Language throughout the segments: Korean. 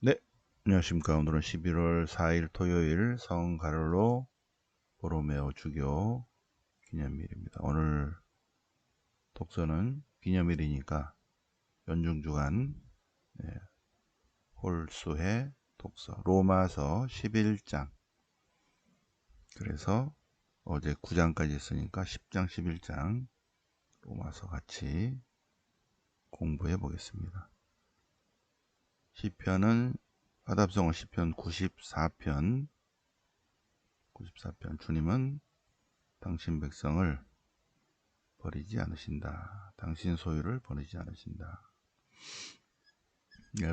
네, 안녕하십니까. 오늘은 11월 4일 토요일 성 가를로 보로메오 주교 기념일입니다. 오늘 독서는 기념일이니까 연중주간 홀수의 독서 로마서 11장. 그래서 어제 9장까지 했으니까 10장 11장 로마서 같이 공부해 보겠습니다. 시편은 화답성어 시편 94편 주님은 당신 백성을 버리지 않으신다. 당신 소유를 버리지 않으신다.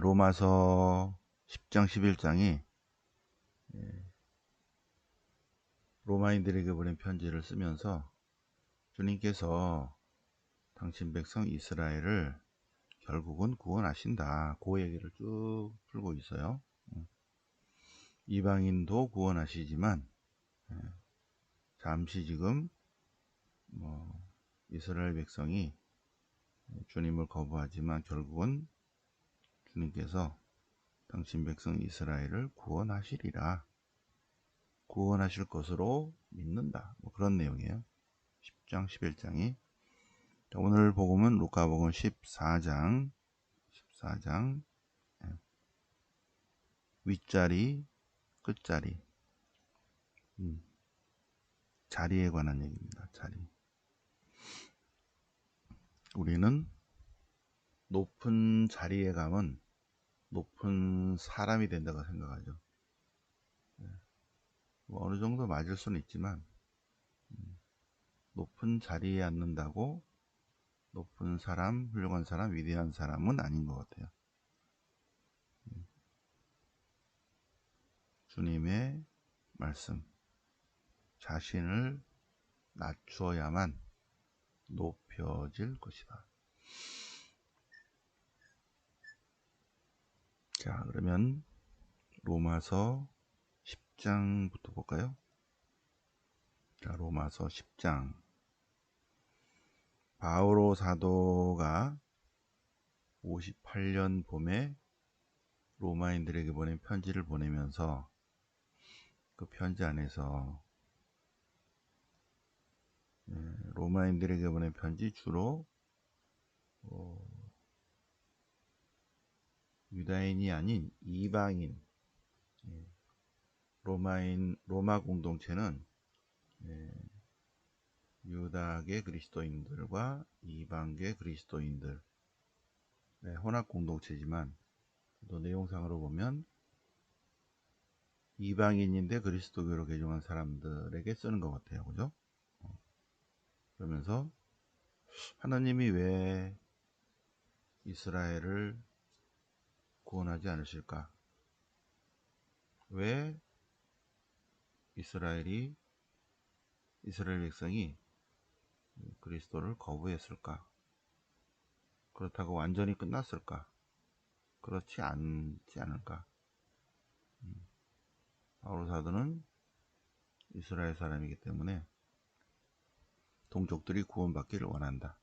로마서 10장 11장이 로마인들에게 보낸 편지를 쓰면서 주님께서 당신 백성 이스라엘을 결국은 구원하신다. 그 얘기를 쭉 풀고 있어요. 이방인도 구원하시지만 잠시 지금 이스라엘 백성이 주님을 거부하지만 결국은 주님께서 당신 백성 이스라엘을 구원하시리라. 구원하실 것으로 믿는다. 그런 내용이에요. 10장 11장이. 오늘 복음은 루카복음 14장 윗자리 끝자리 자리에 관한 얘기입니다. 자리. 우리는 높은 자리에 가면 높은 사람이 된다고 생각하죠. 어느 정도 맞을 수는 있지만 높은 자리에 앉는다고 높은 사람, 훌륭한 사람, 위대한 사람은 아닌 것 같아요. 주님의 말씀, 자신을 낮추어야만 높여질 것이다. 자, 그러면 로마서 10장부터 볼까요? 자, 로마서 10장. 바오로 사도가 58년 봄에 로마인들에게 보낸 편지를 보내면서 그 편지 안에서 로마인들에게 보낸 편지 주로 유다인이 아닌 이방인, 로마 공동체는 유다계 그리스도인들과 이방계 그리스도인들 혼합 공동체지만 또 내용상으로 보면 이방인인데 그리스도교로 개종한 사람들에게 쓰는 것 같아요. 그죠? 그러면서 하나님이 왜 이스라엘을 구원하지 않으실까? 왜 이스라엘 백성이 그리스도를 거부했을까? 그렇다고 완전히 끝났을까? 그렇지 않지 않을까? 바오로 사도는 이스라엘 사람이기 때문에 동족들이 구원받기를 원한다.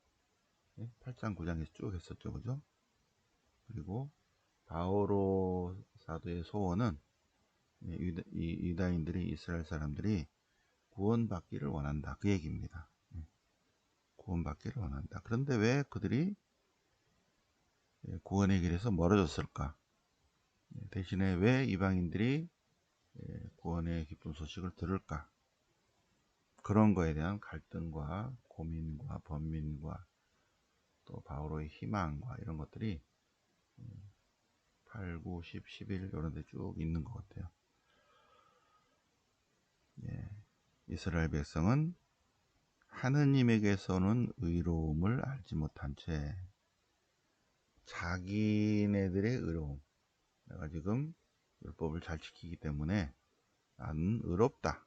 8장 9장에서 쭉 했었죠. 그죠? 그리고 바오로 사도의 소원은 유다인들이 이스라엘 사람들이 구원받기를 원한다. 그 얘기입니다. 구원받기를 원한다. 그런데 왜 그들이 구원의 길에서 멀어졌을까? 대신에 왜 이방인들이 구원의 기쁜 소식을 들을까? 그런 거에 대한 갈등과 고민과 번민과 또 바오로의 희망과 이런 것들이 8, 9, 10, 11 이런 데 쭉 있는 것 같아요. 이스라엘 백성은 하느님에게서는 의로움을 알지 못한 채 자기네들의 의로움, 내가 지금 율법을 잘 지키기 때문에 나는 의롭다.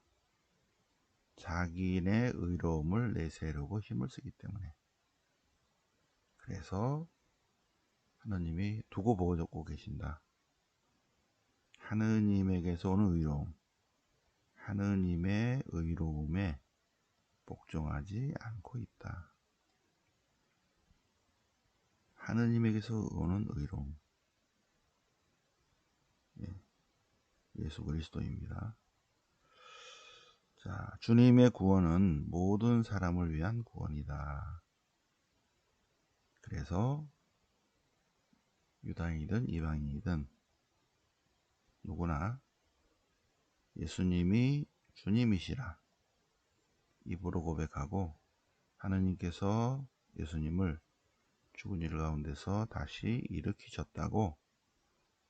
자기네 의로움을 내세우려고 힘을 쓰기 때문에. 그래서 하나님이 두고 보고 계신다. 하느님에게서 오는 의로움, 하느님의 의로움에 복종하지 않고 있다. 하느님에게서 오는 의로움. 예수 그리스도입니다. 자, 주님의 구원은 모든 사람을 위한 구원이다. 그래서 유다인이든 이방인이든 누구나 예수님이 주님이시라 입으로 고백하고 하느님께서 예수님을 죽은 일 가운데서 다시 일으키셨다고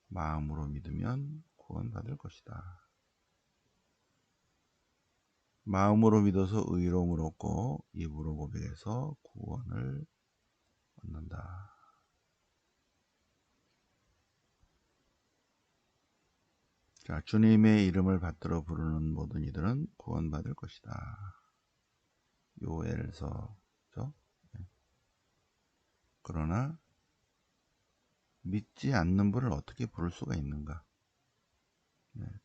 마음으로 믿으면 구원받을 것이다. 마음으로 믿어서 의로움을 얻고 입으로 고백해서 구원을 얻는다. 자, 주님의 이름을 받들어 부르는 모든 이들은 구원받을 것이다. 요엘서죠. 그러나 믿지 않는 분을 어떻게 부를 수가 있는가?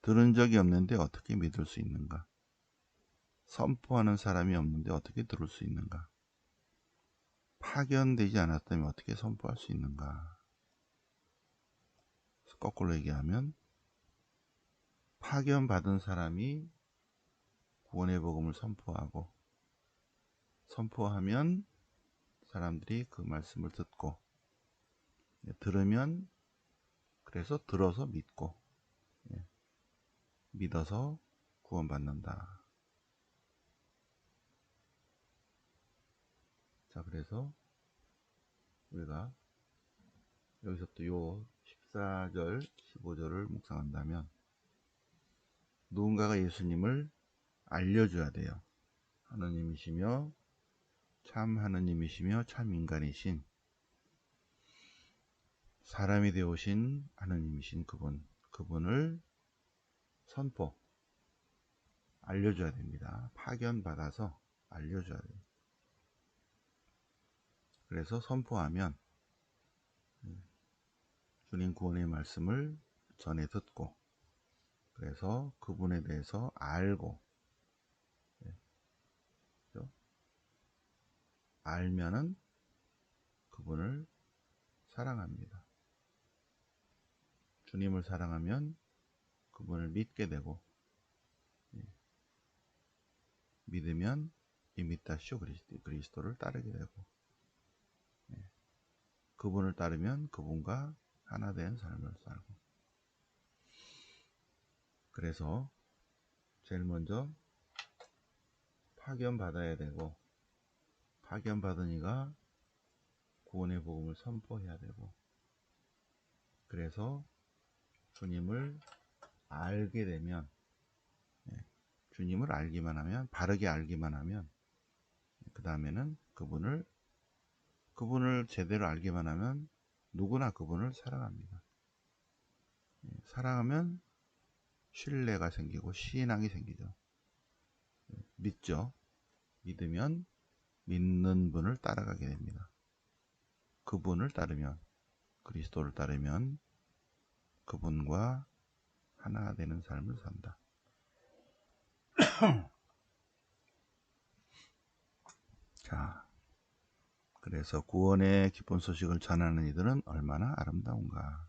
들은 적이 없는데 어떻게 믿을 수 있는가? 선포하는 사람이 없는데 어떻게 들을 수 있는가? 파견되지 않았다면 어떻게 선포할 수 있는가? 거꾸로 얘기하면 파견받은 사람이 구원의 복음을 선포하면 사람들이 그 말씀을 듣고 들으면 그래서 들어서 믿고 믿어서 구원받는다. 자, 그래서 우리가 여기서부터 요 14절 15절을 묵상한다면 누군가가 예수님을 알려줘야 돼요. 하느님이시며 참 하느님이시며 참 인간이신 사람이 되어오신 하느님이신 그분을 알려줘야 됩니다. 파견받아서 알려줘야 돼요. 그래서 선포하면 주님 구원의 말씀을 전해 듣고 그래서 그분에 대해서 알고 알면은 그분을 사랑합니다. 주님을 사랑하면 그분을 믿게 되고 믿으면 이미타쇼 그리스도를 따르게 되고 그분을 따르면 그분과 하나 된 삶을 살고 그래서 제일 먼저 파견받아야 되고 파견받은 이가 구원의 복음을 선포해야 되고 그래서 주님을 알게 되면 주님을 알기만 하면 바르게 알기만 하면 그 다음에는 그분을 제대로 알기만 하면 누구나 그분을 사랑합니다. 사랑하면 신뢰가 생기고 신앙이 생기죠. 믿죠. 믿으면 믿는 분을 따라가게 됩니다. 그분을 따르면 그리스도를 따르면 그분과 하나 되는 삶을 산다. 자, 그래서 구원의 기쁜 소식을 전하는 이들은 얼마나 아름다운가.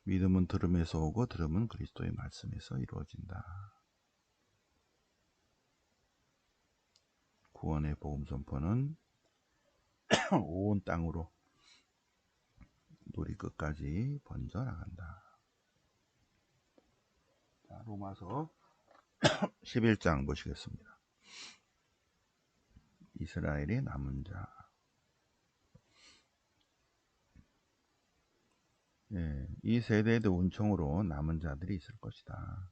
믿음은 들음에서 오고 들음은 그리스도의 말씀에서 이루어진다. 구원의 복음 선포는 온 땅으로 놀이 끝까지 번져나간다. 자, 로마서 11장 보시겠습니다. 이스라엘의 남은 자. 이 세대에도 은총으로 남은 자들이 있을 것이다.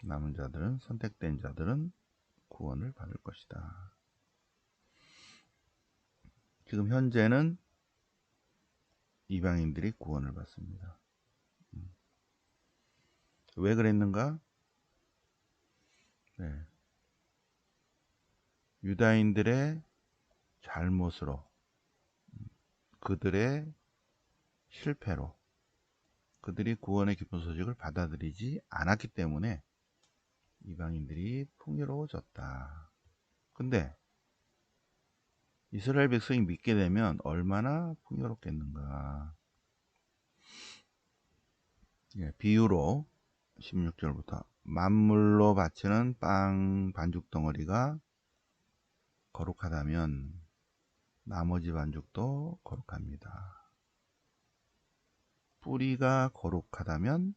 남은 자들은 선택된 자들은 구원을 받을 것이다. 지금 현재는 이방인들이 구원을 받습니다. 왜 그랬는가? 유다인들의 잘못으로 그들의 실패로 그들이 구원의 기쁜 소식을 받아들이지 않았기 때문에 이방인들이 풍요로워졌다. 근데 이스라엘 백성이 믿게 되면 얼마나 풍요롭겠는가. 예, 비유로 16절부터 만물로 바치는 빵 반죽 덩어리가 거룩하다면 나머지 반죽도 거룩합니다. 뿌리가 거룩하다면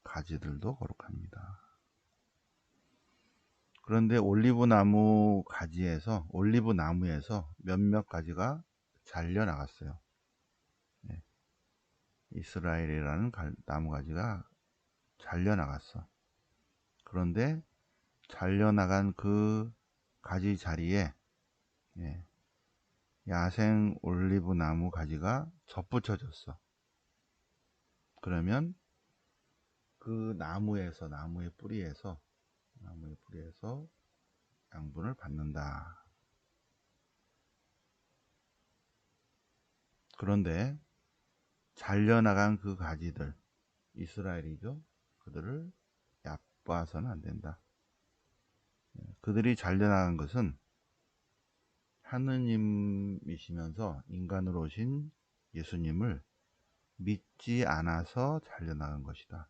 가지들도 거룩합니다. 그런데 올리브 나무에서 몇몇 가지가 잘려 나갔어요. 네. 이스라엘이라는 나무 가지가 잘려 나갔어. 그런데 잘려 나간 그 가지 자리에 예, 야생 올리브 나무 가지가 접붙여졌어. 그러면 그 나무의 뿌리에서 양분을 받는다. 그런데 잘려나간 그 가지들, 이스라엘이죠. 그들을 얕봐서는 안 된다. 그들이 잘려나간 것은 하느님이시면서 인간으로 오신 예수님을 믿지 않아서 잘려나간 것이다.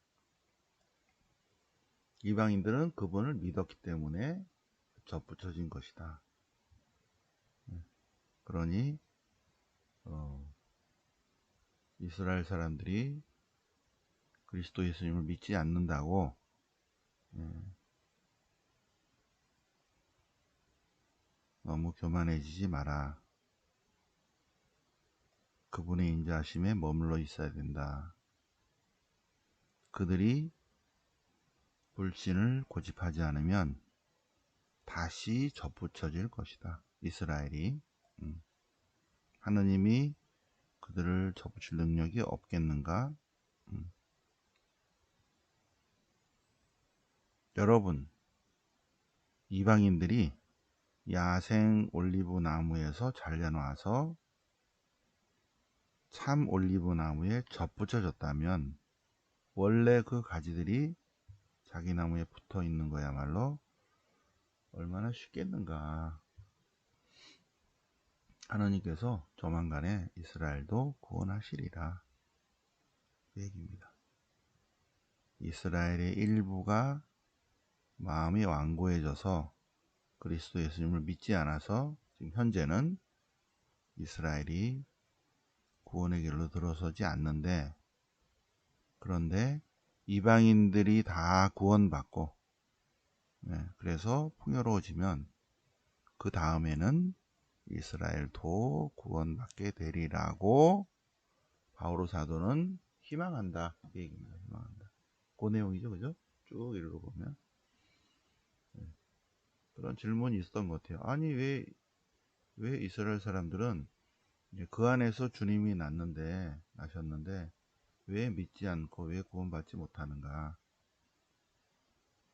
이방인들은 그분을 믿었기 때문에 접붙여진 것이다. 그러니 이스라엘 사람들이 그리스도 예수님을 믿지 않는다고 너무 교만해지지 마라. 그분의 인자하심에 머물러 있어야 된다. 그들이 불신을 고집하지 않으면 다시 접붙여질 것이다. 이스라엘이 하느님이 그들을 접붙일 능력이 없겠는가? 여러분, 이방인들이 야생 올리브 나무에서 잘려나와서 참 올리브 나무에 접붙여졌다면 원래 그 가지들이 자기 나무에 붙어 있는 거야말로 얼마나 쉽겠는가. 하나님께서 조만간에 이스라엘도 구원하시리라. 그 얘기입니다. 이스라엘의 일부가 마음이 완고해져서 그리스도 예수님을 믿지 않아서 지금 현재는 이스라엘이 구원의 길로 들어서지 않는데, 그런데 이방인들이 다 구원받고 그래서 풍요로워지면 그 다음에는 이스라엘도 구원받게 되리라고 바오로 사도는 희망한다. 그 얘기입니다. 희망한다. 그 내용이죠. 그죠? 쭉 읽어보면 그런 질문이 있었던 것 같아요. 아니 왜 이스라엘 사람들은 이제 그 안에서 주님이 나셨는데 왜 믿지 않고 왜 구원받지 못하는가?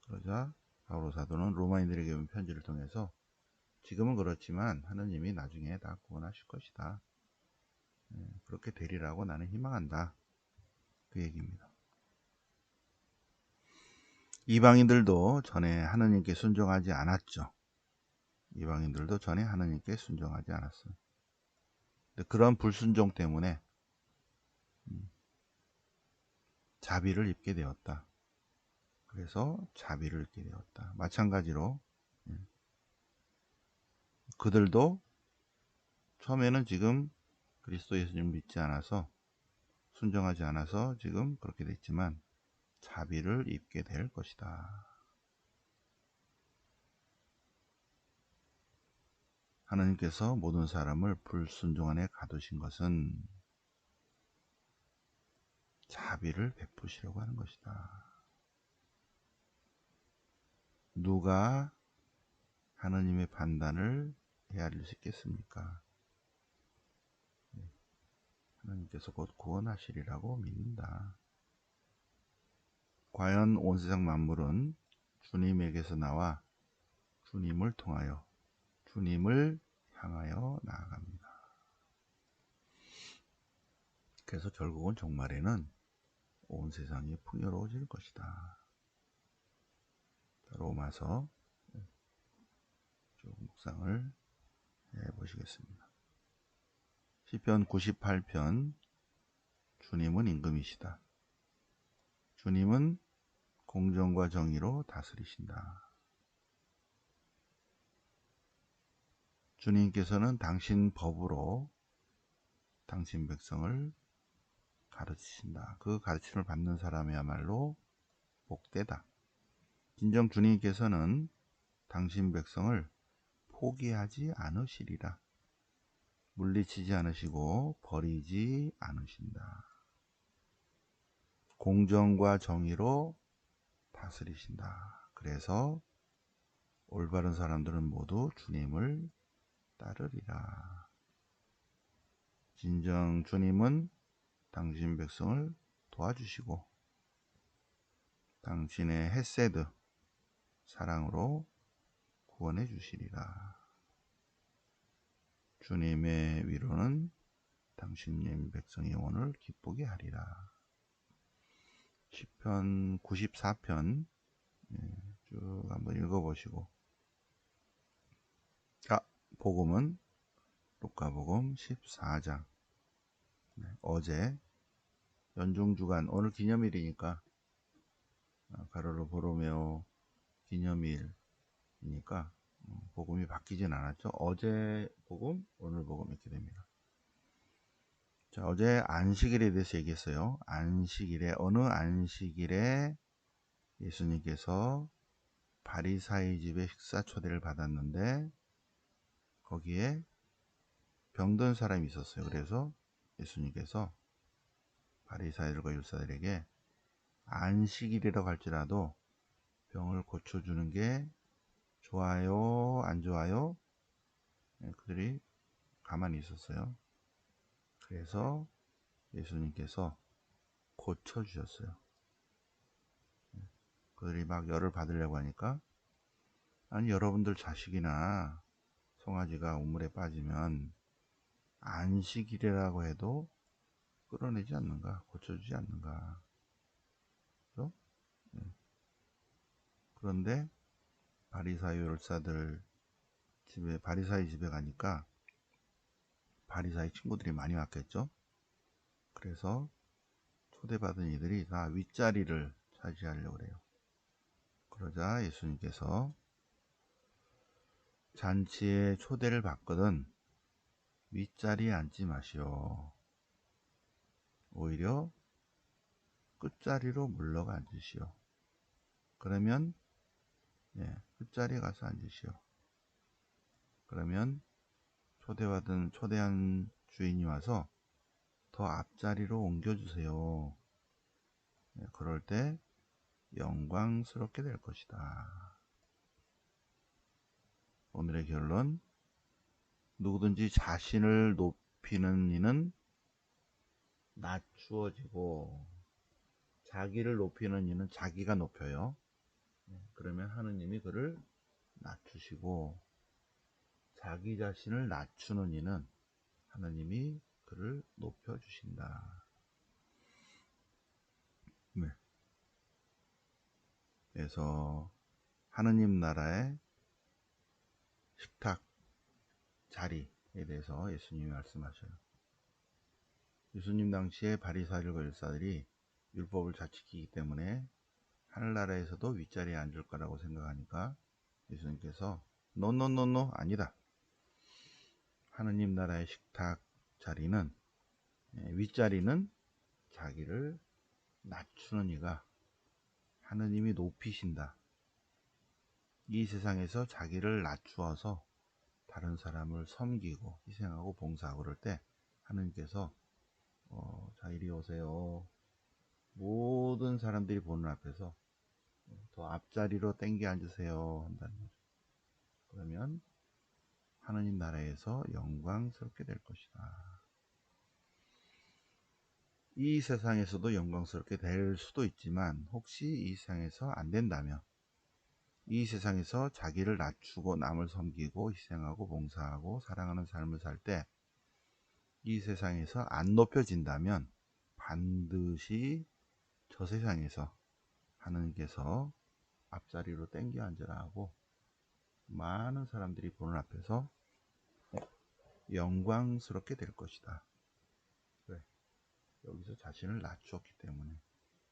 그러자 바오로 사도는 로마인들에게 온 편지를 통해서 지금은 그렇지만 하느님이 나중에 다 구원하실 것이다. 그렇게 되리라고 나는 희망한다. 그 얘기입니다. 이방인들도 전에 하느님께 순종하지 않았죠. 이방인들도 전에 하느님께 순종하지 않았어요. 근데 그런 불순종 때문에 자비를 입게 되었다. 그래서 자비를 입게 되었다. 마찬가지로 그들도 처음에는 지금 그리스도 예수님을 믿지 않아서 순종하지 않아서 지금 그렇게 됐지만 자비를 입게 될 것이다. 하나님께서 모든 사람을 불순종 안에 가두신 것은 자비를 베푸시려고 하는 것이다. 누가 하나님의 판단을 헤아릴 수 있겠습니까? 하나님께서 곧 구원하시리라고 믿는다. 과연 온 세상 만물은 주님에게서 나와 주님을 통하여 주님을 향하여 나아갑니다. 그래서 결국은 종말에는 온 세상이 풍요로워질 것이다. 로마서 쭉 묵상을 해보시겠습니다. 시편 98편 주님은 임금이시다. 주님은 공정과 정의로 다스리신다. 주님께서는 당신 법으로 당신 백성을 가르치신다. 그 가르침을 받는 사람이야말로 복되다. 진정 주님께서는 당신 백성을 포기하지 않으시리라. 물리치지 않으시고 버리지 않으신다. 공정과 정의로 다스리신다. 그래서 올바른 사람들은 모두 주님을 따르리라. 진정 주님은 당신 백성을 도와주시고 당신의 헤세드 사랑으로 구원해 주시리라. 주님의 위로는 당신님 백성의 영혼을 기쁘게 하리라. 시편 94편 쭉 한번 읽어보시고, 복음은 루카복음 14장. 어제 연중주간, 오늘 기념일이니까 가로로 보로메오 기념일이니까 복음이 바뀌진 않았죠. 어제 복음, 오늘 복음 이렇게 됩니다. 자, 어제 안식일에 대해서 얘기했어요. 안식일에, 어느 안식일에 예수님께서 바리사이 집에 식사 초대를 받았는데 거기에 병든 사람이 있었어요. 그래서 예수님께서 바리사이들과 율사들에게 안식일이라고 할지라도 병을 고쳐주는 게 좋아요, 안 좋아요? 그들이 가만히 있었어요. 그래서 예수님께서 고쳐주셨어요. 그들이 막 열을 받으려고 하니까, 아니, 여러분들 자식이나 송아지가 우물에 빠지면 안식일이라고 해도 끌어내지 않는가, 고쳐주지 않는가. 그렇죠? 그런데 바리사이 율사들 집에, 바리사이 집에 가니까 바리사이 친구들이 많이 왔겠죠. 그래서 초대받은 이들이 다 윗자리를 차지하려고 그래요. 그러자 예수님께서 잔치에 초대를 받거든 윗자리에 앉지 마시오. 오히려 끝자리로 물러가 앉으시오. 그러면 끝자리에 가서 앉으시오. 그러면 초대한 주인이 와서 더 앞자리로 옮겨주세요. 그럴 때 영광스럽게 될 것이다. 오늘의 결론, 누구든지 자신을 높이는 이는 낮추어지고 자기를 높이는 이는 자기가 높여요. 그러면 하느님이 그를 낮추시고 자기 자신을 낮추는 이는 하느님이 그를 높여주신다. 그래서 하느님 나라의 식탁 자리에 대해서 예수님이 말씀하셔요. 예수님 당시에 바리사이들과 율사들이 율법을 잘 지키기 때문에 하늘나라에서도 윗자리에 앉을 거라고 생각하니까 예수님께서 노노노노 아니다. 하느님 나라의 식탁 자리는, 윗자리는 자기를 낮추는 이가 하느님이 높이신다. 이 세상에서 자기를 낮추어서 다른 사람을 섬기고 희생하고 봉사하고 그럴 때 하느님께서 자 이리 오세요. 모든 사람들이 보는 앞에서 더 앞자리로 땡겨 앉으세요 한다는 거죠. 그러면 하느님 나라에서 영광스럽게 될 것이다. 이 세상에서도 영광스럽게 될 수도 있지만 혹시 이 세상에서 안 된다면, 이 세상에서 자기를 낮추고 남을 섬기고 희생하고 봉사하고 사랑하는 삶을 살 때 이 세상에서 안 높여진다면 반드시 저 세상에서 하느님께서 앞자리로 땡겨 앉으라 하고 많은 사람들이 보는 앞에서 영광스럽게 될 것이다. 왜? 여기서 자신을 낮추었기 때문에.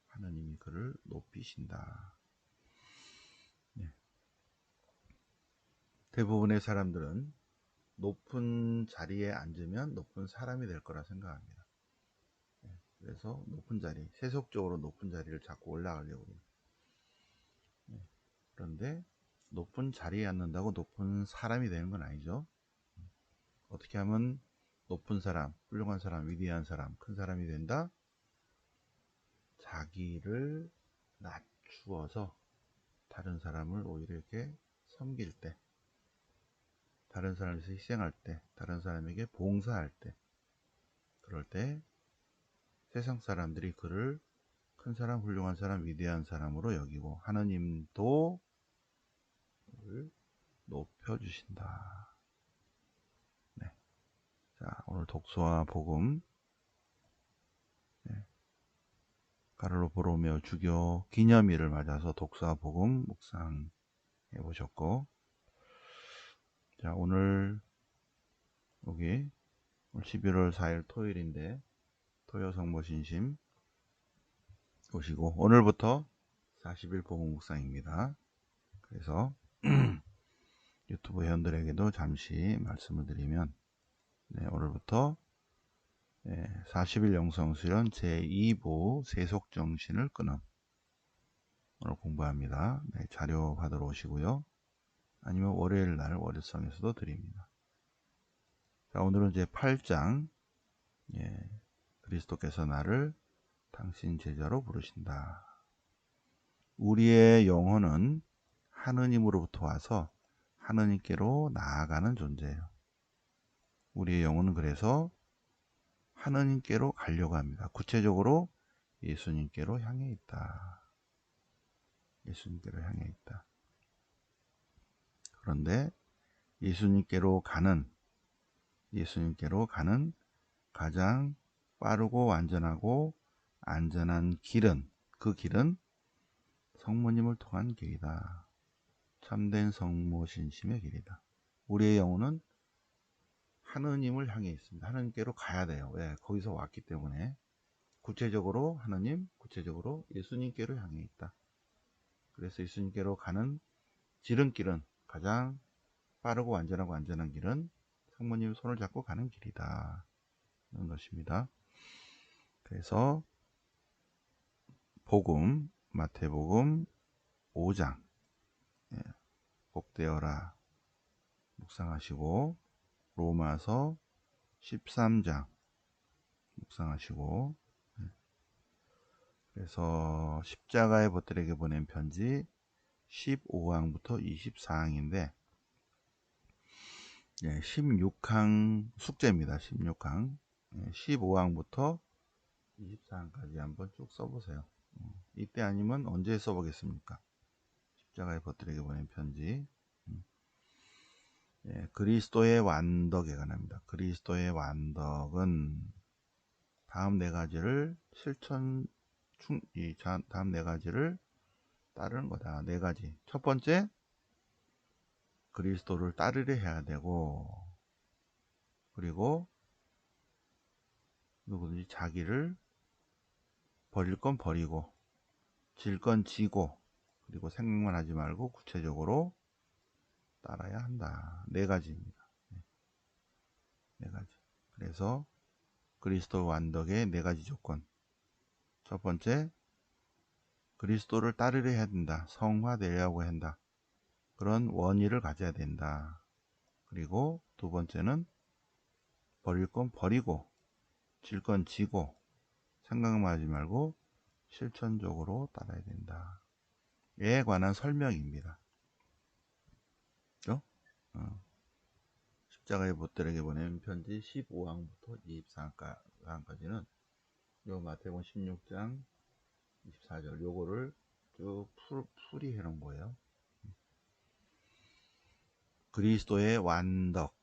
하느님이 그를 높이신다. 네. 대부분의 사람들은 높은 자리에 앉으면 높은 사람이 될 거라 생각합니다. 그래서 높은 자리, 세속적으로 높은 자리를 자꾸 올라가려고 해요. 그런데 높은 자리에 앉는다고 높은 사람이 되는 건 아니죠. 어떻게 하면 높은 사람, 훌륭한 사람, 위대한 사람, 큰 사람이 된다? 자기를 낮추어서 다른 사람을 오히려 이렇게 섬길 때, 다른 사람을 위해서 희생할 때, 다른 사람에게 봉사할 때, 그럴 때 세상 사람들이 그를 큰 사람, 훌륭한 사람, 위대한 사람으로 여기고 하느님도 그를 높여주신다. 네. 자, 오늘 독서와 복음, 네. 가를로 보로메오 주교 기념일을 맞아서 독서와 복음 묵상해 보셨고, 자, 오늘 여기 11월 4일 토요일인데 토요 성모 신심 보시고 오늘부터 40일 복음 묵상입니다. 그래서 유튜브 회원들에게도 잠시 말씀을 드리면, 네, 오늘부터 40일 영성 수련 제2부 세속정신을 끊음 오늘 공부합니다. 네, 자료 받으러 오시고요. 아니면 월요일 날 월요성에서도 드립니다. 자, 오늘은 이제 8장, 그리스도께서 나를 당신 제자로 부르신다. 우리의 영혼은 하느님으로부터 와서 하느님께로 나아가는 존재예요. 우리의 영혼은 그래서 하느님께로 가려고 합니다. 구체적으로 예수님께로 향해 있다. 예수님께로 향해 있다. 그런데 예수님께로 가는 가장 빠르고 안전하고 안전한 길은, 그 길은 성모님을 통한 길이다. 참된 성모신심의 길이다. 우리의 영혼은 하느님을 향해 있습니다. 하느님께로 가야 돼요. 왜? 거기서 왔기 때문에. 구체적으로 하느님, 구체적으로 예수님께로 향해 있다. 그래서 예수님께로 가는 지름길은, 가장 빠르고 안전하고 안전한 길은 성모님 손을 잡고 가는 길이다. 이런 것입니다. 그래서 복음, 마태복음 5장 복되어라 묵상하시고, 로마서 13장 묵상하시고, 그래서 십자가의 벗들에게 보낸 편지 15항부터 24항인데 16항 숙제입니다. 16항 15항부터 24항까지 한번 쭉 써보세요. 이때 아니면 언제 써보겠습니까? 십자가의 벗들에게 보낸 편지. 그리스도의 완덕에 관합니다. 그리스도의 완덕은 다음 네 가지를 다음 네 가지를 따르는 거다. 네 가지. 첫 번째, 그리스도를 따르려 해야 되고, 그리고 누구든지 자기를 버릴 건 버리고, 질 건 지고, 그리고 생각만 하지 말고 구체적으로 따라야 한다. 네 가지입니다. 네 가지. 그래서 그리스도 완덕의 네 가지 조건. 첫 번째, 그리스도를 따르려 해야 된다. 성화되려고 한다. 그런 원의를 가져야 된다. 그리고 두 번째는 버릴 건 버리고, 질 건 지고, 생각만 하지 말고 실천적으로 따라야 된다. 에 관한 설명입니다. 그죠? 십자가의 벗들에게 보낸 편지 15항부터 24항까지는 요 마태복음 16장 24절 요거를 쭉 풀이해 놓은 거예요. 그리스도의 완덕.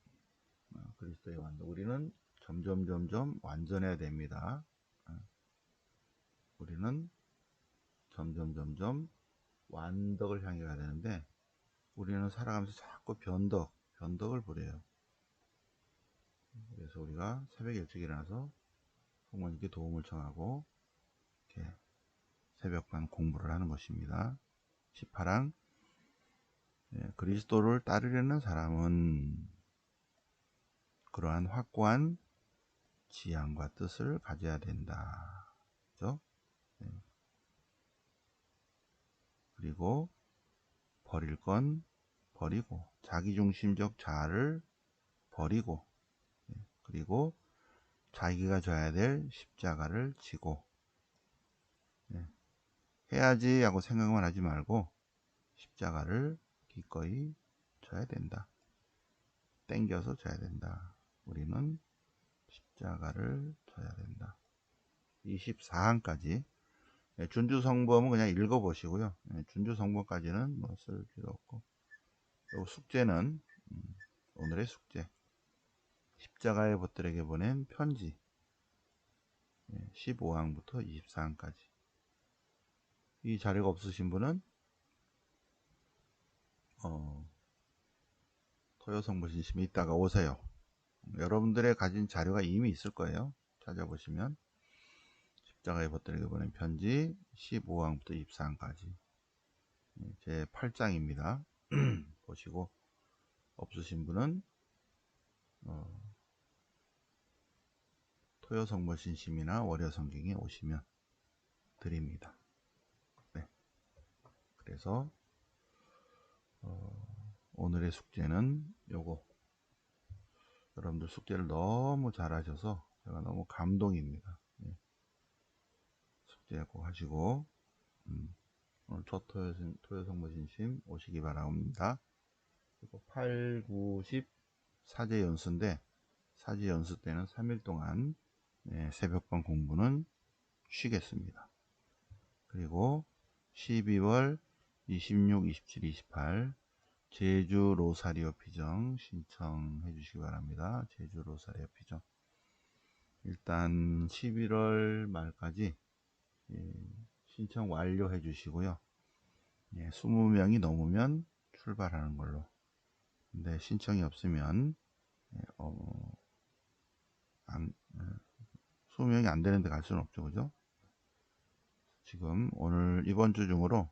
그리스도의 완덕. 우리는 점점 완전해야 됩니다. 우리는 점점 완덕을 향해 가야 되는데 우리는 살아가면서 자꾸 변덕을 부려요. 그래서 우리가 새벽에 일찍 일어나서 성모님께 도움을 청하고 이렇게 새벽반 공부를 하는 것입니다. 18항. 그리스도를 따르려는 사람은 그러한 확고한 지향과 뜻을 가져야 된다. 그죠? 그리고 버릴 건 버리고, 자기중심적 자아를 버리고, 그리고 자기가 져야 될 십자가를 지고, 해야지 하고 생각만 하지 말고 십자가를 기꺼이 져야 된다. 땡겨서 져야 된다. 우리는 십자가를 져야 된다. 24항까지. 준주성범은 그냥 읽어보시고요. 준주성범까지는 뭐 쓸 필요 없고, 그리고 숙제는 오늘의 숙제, 십자가의 벗들에게 보낸 편지 15항부터 24항까지. 이 자료가 없으신 분은 토요성부신심이 있다가 오세요. 여러분들의 가진 자료가 이미 있을 거예요. 찾아보시면 십자가의 벗들에게 보낸 편지 15항부터 24항까지 제 8장입니다. 보시고, 없으신 분은 토요성부신심이나 월요성경에 오시면 드립니다. 네. 그래서 오늘의 숙제는 요거. 여러분들 숙제를 너무 잘하셔서 제가 너무 감동입니다. 숙제 꼭 하시고 오늘 첫 토요성부신심 오시기 바랍니다. 그리고 8, 9, 10 사제 연수인데, 사제 연수 때는 3일 동안 새벽반 공부는 쉬겠습니다. 그리고 12월 26, 27, 28 제주 로사리오 피정 신청해 주시기 바랍니다. 제주 로사리오 피정. 일단 11월 말까지 신청 완료해 주시고요. 20명이 넘으면 출발하는 걸로. 근데 신청이 없으면 20명이 안 되는데 갈 수는 없죠. 그죠? 지금 오늘 이번 주 중으로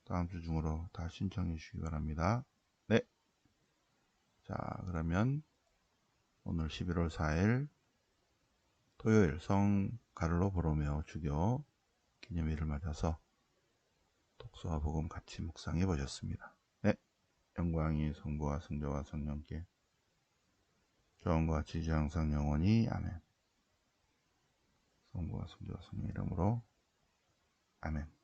다음 주 중으로 다 신청해 주시기 바랍니다. 네. 자, 그러면 오늘 11월 4일 토요일 성 가를로 보로메오 주교 기념일을 맞아서 독서와 복음 같이 묵상해 보셨습니다. 네. 영광이 성부와 성자와 성령께 조언과 지지 항상 영원히 아멘. 성부와 성자와 성령 이름으로 아멘.